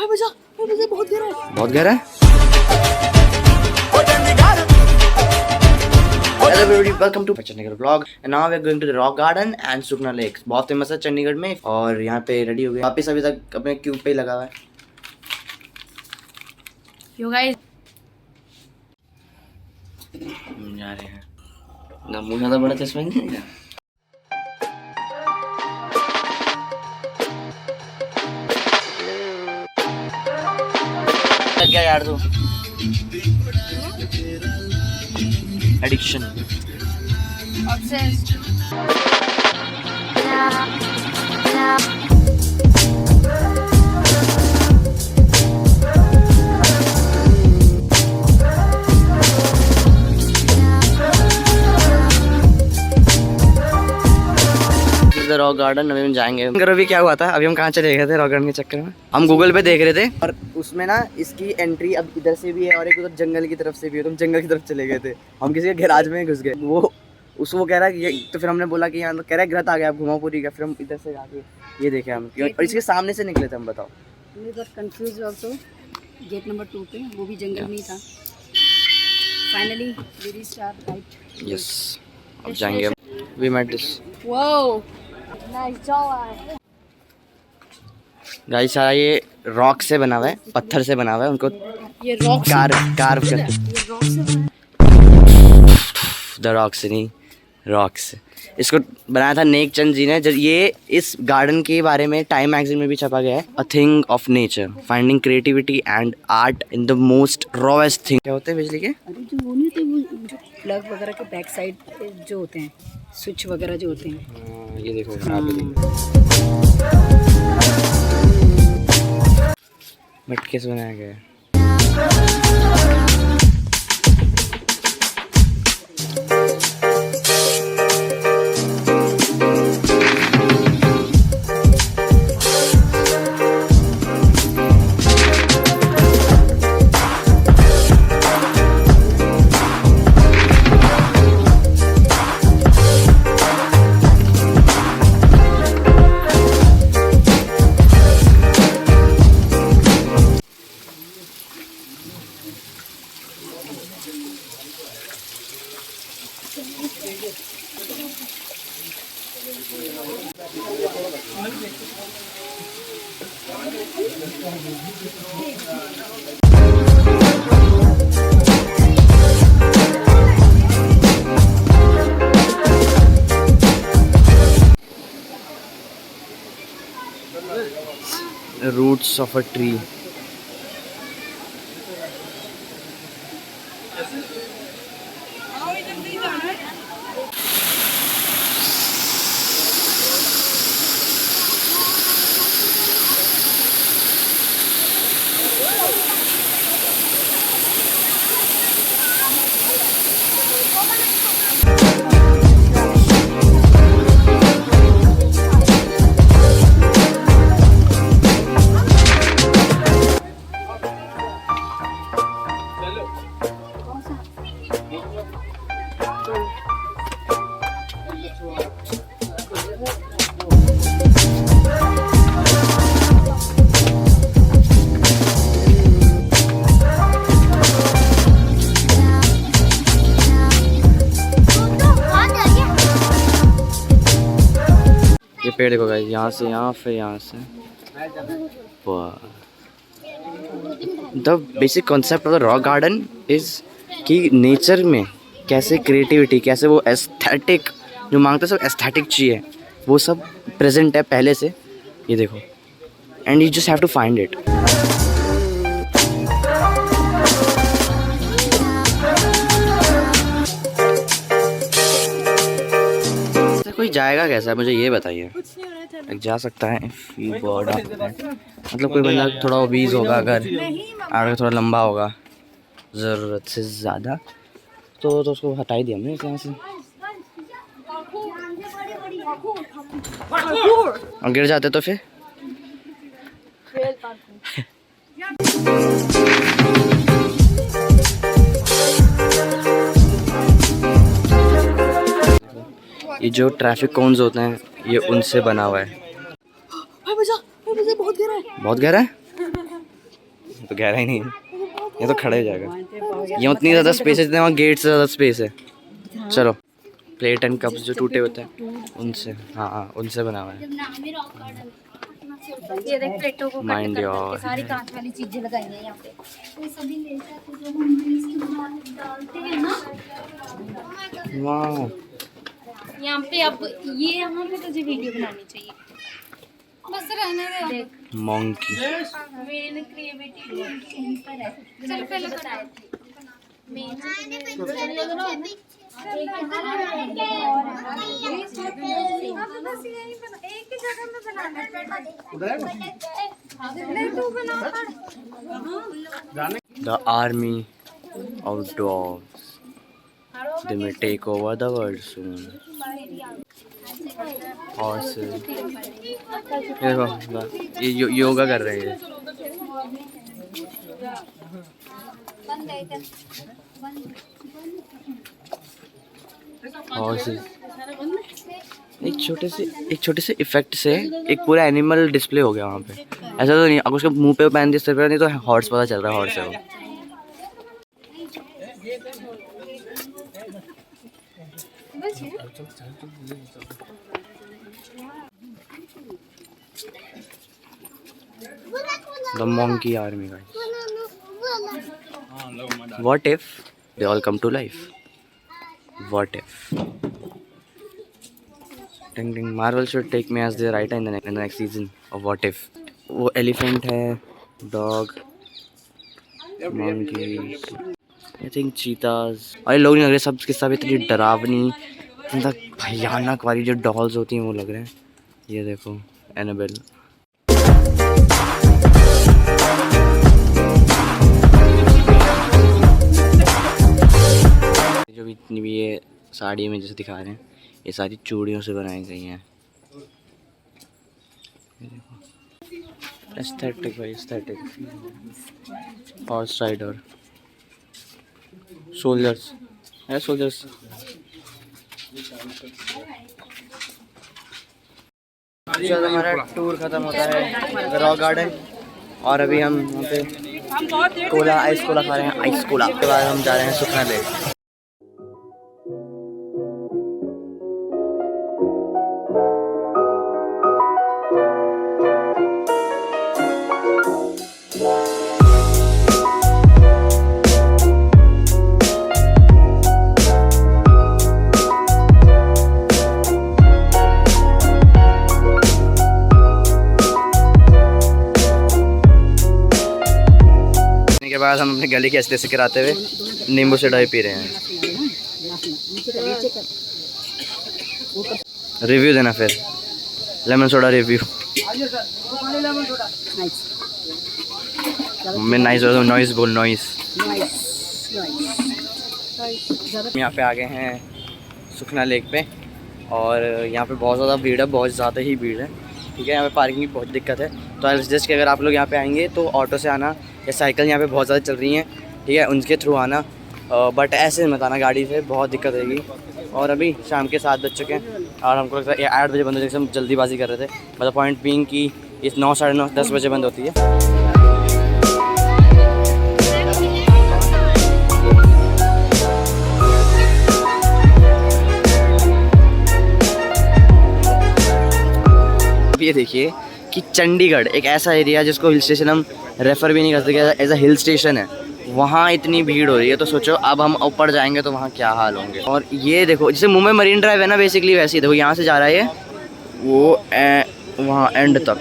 बहुत गहरा है। Hello everybody, welcome to Chandigarh vlog and now we are going to the rock garden and Sukhna lake. बहुत famous है चंडीगढ़ में और यहाँ पे रेडी हो गए वापस अभी तक अपने क्यूब पे ही लगा हुआ है। You guys जा रहे हैं ना, मुँह ज़्यादा बड़ा चश्मा नहीं है क्या यार तू एडिक्शन obsessed. रॉक गार्डन अभी हम जाएंगे। अभी क्या हुआ था, अभी हम कहाँ चले गए थे रॉक गार्डन के चक्कर में। हम गूगल पे देख रहे थे और उसमें ना इसकी एंट्री अब इधर से भी है और एक उधर जंगल की तरफ से भी है। तो हम जंगल की तरफ चले गए थे, हम किसी के गैराज में घुस गए। वो कह रहा है ये, तो फिर हमने बोला कि यहाँ तो कह रहा है ग्रत आ गया, आप घुमापुरी का। फिर हम इधर से जाके ये देखे हम और इसके सामने से निकले थे हम। बताओ कंफ्यूज ऑल्सो गेट नंबर 2 पे, वो भी जंगल में ही था। Finally we reached our right. Yes, अब जाएंगे। We met this wow nice job guys. सारा ये रॉक से बना हुआ है, पत्थर से बना हुआ है। उनको ये रॉक कार्व कर ये रॉक से बना द रॉक से नहीं, रॉक से। इसको बनाया था नेक चंद जी ने। जब ये इस गार्डन के बारे में टाइम मैगजीन में भी छपा गया है, a thing of nature finding creativity and art in the most rawest thing. क्या होते हैं बिजली के? अरे जो वो नहीं होते, वो जो प्लग वगैरह के बैक साइड जो होते हैं, स्विच वगैरह जो होते हैं। ये देखो यहाँ पे मटके से बनाया गया है। Roots of a tree. ये पेड़ देखो गाइस, यहाँ से यहाँ, फिर यहाँ से। The basic concept of the rock garden is कि नेचर में कैसे क्रिएटिविटी, कैसे वो एस्थेटिक जो मांगते सब एस्थेटिक चाहिए, वो सब प्रेजेंट है पहले से। ये देखो, and you just have to find it. कोई जाएगा कैसा, मुझे ये बताइए। जा सकता है मतलब कोई बंदा थोड़ा ओबीज होगा, अगर आगे थोड़ा लंबा होगा ज़रूरत से ज़्यादा, तो उसको हटा ही दिया हमने यहाँ से। और गिर जाते तो फिर ये जो ट्रैफिक कोन्स होते हैं ये उनसे बना हुआ है। बहुत गहरा है। तो गहरा ही नहीं है, ये तो खड़ा ही जाएगा। ये उतनी ज़्यादा स्पेस है जितना वहाँ गेट से ज़्यादा स्पेस है। चलो प्लेट एंड कप्स जो टूटे होते हैं उनसे, हाँ उनसे बना हुआ है। ये देख प्लेटों को माइंड योर, सारी कांच वाली चीजें लगाई हैं यहाँ पे। ये सभी लेकर जो हम इसमें डालते हैं ना, वाह यहाँ पे अब ये यहाँ पे तुझे वीडियो बनानी चाहिए, बस रहने दे। देख मंकी, मेन क्रिएटिविटी यहीं पर है। चल पहले बताए थे मेन एक ही जगह में बनाना है। The army of dogs, they may take over the world soon. Horses, देखो ये योगा कर रहे हैं। Horses, एक छोटे से इफेक्ट से एक पूरा एनिमल डिस्प्ले हो गया वहाँ पे। ऐसा तो नहीं, अगर उसके मुंह पे पहन दिया, सिर पे नहीं तो हॉर्स पता चल रहा है हॉर्स है वो। The monkey army, guys. What if they all come to life? What if? Ding ding. Marvel should take me as their writer in the next season of What If. वो elephant है, dog, monkey, I think cheetahs. और ये लोग नहीं लग रहे सब के सब इतनी डरावनी, इतना भयानक वाली जो डॉल्स होती हैं वो लग रहे हैं। ये देखो एनाबेल। जो भी इतनी भी ये साड़ी में जैसे दिखा रहे हैं, ये सारी चूड़ियों से बनाई गई हैं। एस्थेटिक भाई एस्थेटिक। हॉर्स राइडर, सोल्जर्स है, सोल्जर्स। जब हमारा टूर ख़त्म होता है रॉक गार्डन, और अभी हम यहाँ पे कोला आइस कोला खा रहे हैं, आइस कोला। उसके बाद हम जा रहे हैं सुखना लेक। के बाद हम अपनी गली के ऐसे से कराते हुए नींबू से डाई पी रहे हैं। रिव्यू देना फिर, लेमन सोडा रिव्यू। मैं नाइस बोल, नॉइस बोल, नॉइस। यहाँ पे आ गए हैं सुखना लेक पे, और यहाँ पे बहुत ज़्यादा भीड़ है, बहुत ज़्यादा ही भीड़ है। ठीक है, यहाँ पे पार्किंग की बहुत दिक्कत है, तो आई सजेस्ट कि अगर आप लोग यहाँ पे आएंगे तो ऑटो से आना, या साइकिल यहाँ पे बहुत ज़्यादा चल रही हैं, ठीक है, उनके थ्रू आना। बट ऐसे मत आना, गाड़ी से बहुत दिक्कत रहेगी। और अभी शाम के 7 बज चुके हैं, और हमको लगता है 8 बजे बंद होती है, हम जल्दीबाजी कर रहे थे। मतलब पॉइंट बीइंग कि इस 9, साढ़े 9, 10 बजे बंद होती है। ये देखिए कि चंडीगढ़ एक ऐसा एरिया जिसको हिल स्टेशन हम रेफ़र भी नहीं कर सकते, एज अ हिल स्टेशन है, वहाँ इतनी भीड़ हो रही है। तो सोचो अब हम ऊपर जाएंगे तो वहाँ क्या हाल होंगे। और ये देखो, जैसे मुंबई मरीन ड्राइव है ना, बेसिकली वैसे ही देखो, यहाँ से जा रहा है ये वो वहाँ एंड तक,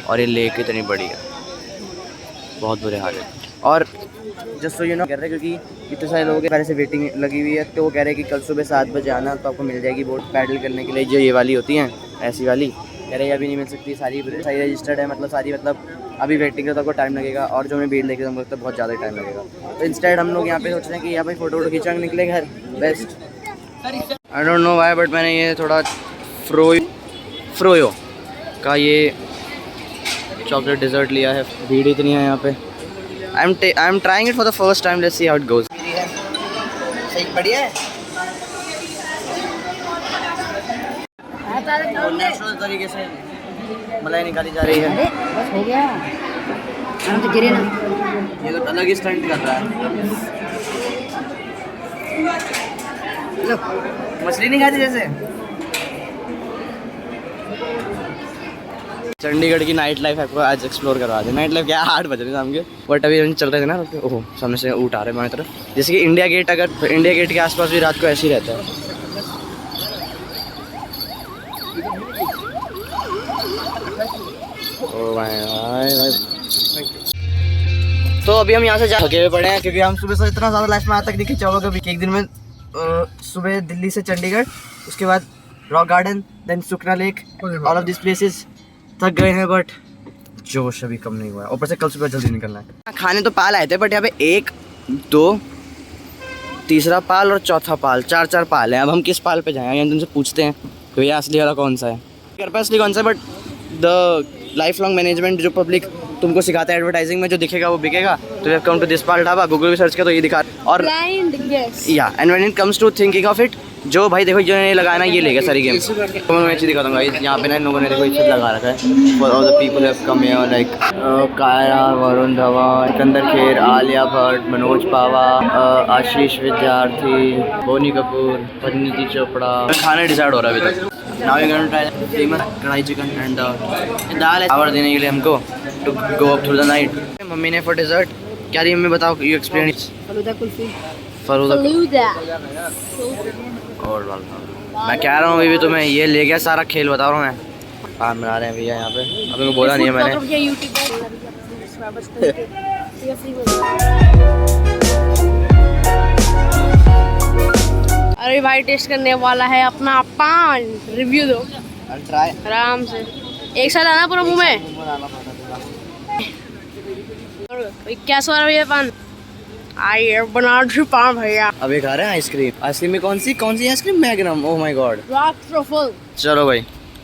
और ये लेक इतनी बड़ी है, बहुत बुरे हाल है। और जस्ट सो यू नो कह रहे हैं, क्योंकि इतने सारे लोगों के पहले से वेटिंग लगी हुई है, तो वो कह रहे हैं कि कल सुबह 7 बजे आना तो आपको मिल जाएगी बोट पैडल करने के लिए, जो ये वाली होती हैं ऐसी वाली। कह रहे अभी नहीं मिल सकती, सारी रजिस्टर्ड है, मतलब सारी, मतलब अभी वेटिंग है तो आपको टाइम लगेगा, और जो हमें भीड़ लेके हमको लगता है बहुत ज़्यादा टाइम लगेगा। तो इंस्टेड हम लोग यहाँ पे सोच रहे हैं कि यहाँ पे फ़ोटो वोटो खींचा निकले घर best. I don't know why, but मैंने ये थोड़ा फ्रोयो का ये चॉकलेट डिज़र्ट लिया है। भीड़ इतनी है यहाँ पे, I am trying it for the first time, let's see how it goes. सही बढ़िया है, नेचुरल तरीके से मलाई निकाली जा रही है। बस हो गया, हम तो गिरे ना। ये तो अलग ही स्टंट कर रहा है। लो मछली नहीं खाती जैसे। चंडीगढ़ की नाइट लाइफ आपको आज एक्सप्लोर करवा दे। नाइट लाइफ क्या है, 8 बज रहे शाम के, बट अभी हम चल रहे थे ना, ओहो सामने से ऊँट आ रहे हैं हमारी तरफ। जैसे कि इंडिया गेट, अगर तो इंडिया गेट के आसपास भी रात को ऐसे ही रहता है। ओ भाई। तो अभी हम यहाँ से थके हुए पड़े हैं, क्योंकि हम सुबह से इतना ज़्यादा लाइफ में आज तक नहीं खींचा होगा कभी। एक दिन में सुबह दिल्ली से चंडीगढ़, उसके बाद rock garden, then Sukhna lake, all of this places थक गए हैं, बट जोश अभी कम नहीं हुआ है। ऊपर से कल सुबह जल्दी निकलना है। खाने तो पाल आए थे, बट यहाँ पे 1, 2, तीसरा पाल और चौथा पाल, 4 पाल हैं। अब हम किस पाल पे जाएँ, तुमसे पूछते हैं तो ये असली वाला कौन सा है, घर पर असली कौन सा है। But the life long management जो पब्लिक तुमको सिखाते हैं एडवर्टाइजिंग में, जो दिखेगा वो बिकेगा। तो you have come to this Pal Dhaba, Google पे सर्च किया तो ये दिखा। और या and when it comes to thinking of it, जो भाई देखो जो ने लगाया ना, ये लेगा सारी गेम। तो मैं चीज़ दिखा दूँगा। यहाँ पे ना इन लोगों ने देखो ये लगा रखा है for all the people have come here, like काया, वरुण धवन, सिकंदर खेर, आलिया भट्ट, मनोज पावा, आशीष विद्यार्थी, बोनी कपूर, परिणीति चोपड़ा। खाना डिसाइड हो रहा है अभी तक। Now we going to try famous kadai chicken and dal है आवर देने के लिए हमको to go up through the night. Mummy ने फॉर डेजर्ट क्या दी मम्मी, बताओ, you explain it. Falooda kulfi. Falooda और मैं कह रहा हूँ अभी भी तुम्हें ये ले गया सारा खेल, बता रहा हूँ मैं। काम बना रहे हैं भैया यहाँ पे, अभी को बोला नहीं है मैंने। अरे भाई टेस्ट करने वाला है अपना पान, रिव्यू दो ट्राई आराम से, एक साथ आना पूरा मुंह में। कैसा हो रहा है भैया पान? आइए बनारसी पान भैया। अभी खा रहे हैं आइसक्रीम। आइसक्रीम में कौन सी ice cream? Magnum. Oh my god. Truffle. चलो भाई,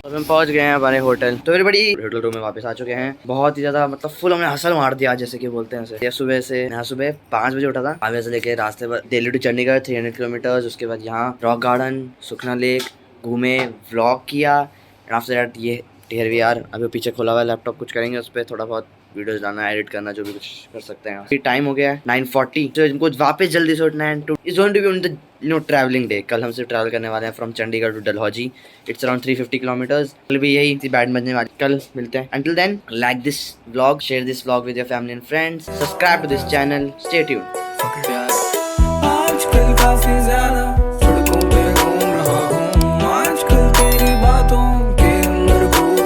अब हम पहुंच गए हैं हमारे होटल। तो बड़ी होटल रूम में वापस आ चुके हैं। बहुत ही ज्यादा मतलब फुल हमने हसल मार दिया जैसे कि बोलते हैं उसे। ये सुबह 5 बजे उठा था। 5 बजे से लेके रास्ते पर दिल्ली टू चंडीगढ़ 300 किलोमीटर। उसके बाद यहाँ रॉक गार्डन, सुखना लेक घूमे, व्लॉग किया। आफ्टर दैट ये हियर वी आर। अभी पीछे खोला हुआ है लैपटॉप, कुछ करेंगे उस पर, थोड़ा बहुत वीडियोस डालना, एडिट करना, जो भी कुछ कर सकते हैं। अभी टाइम हो गया है 9:40, तो इनको वापस जल्दी से उठना है। It's going to be on the travelling day. कल हम सिर्फ ट्रैवल करने वाले हैं from Chandigarh to Dalhousie. It's around 350 kilometres. कल भी यही थी बैंड बजने वाली। कल मिलते हैं। Until then, like this vlog, share this vlog with your family and friends, subscribe to this channel, stay tuned.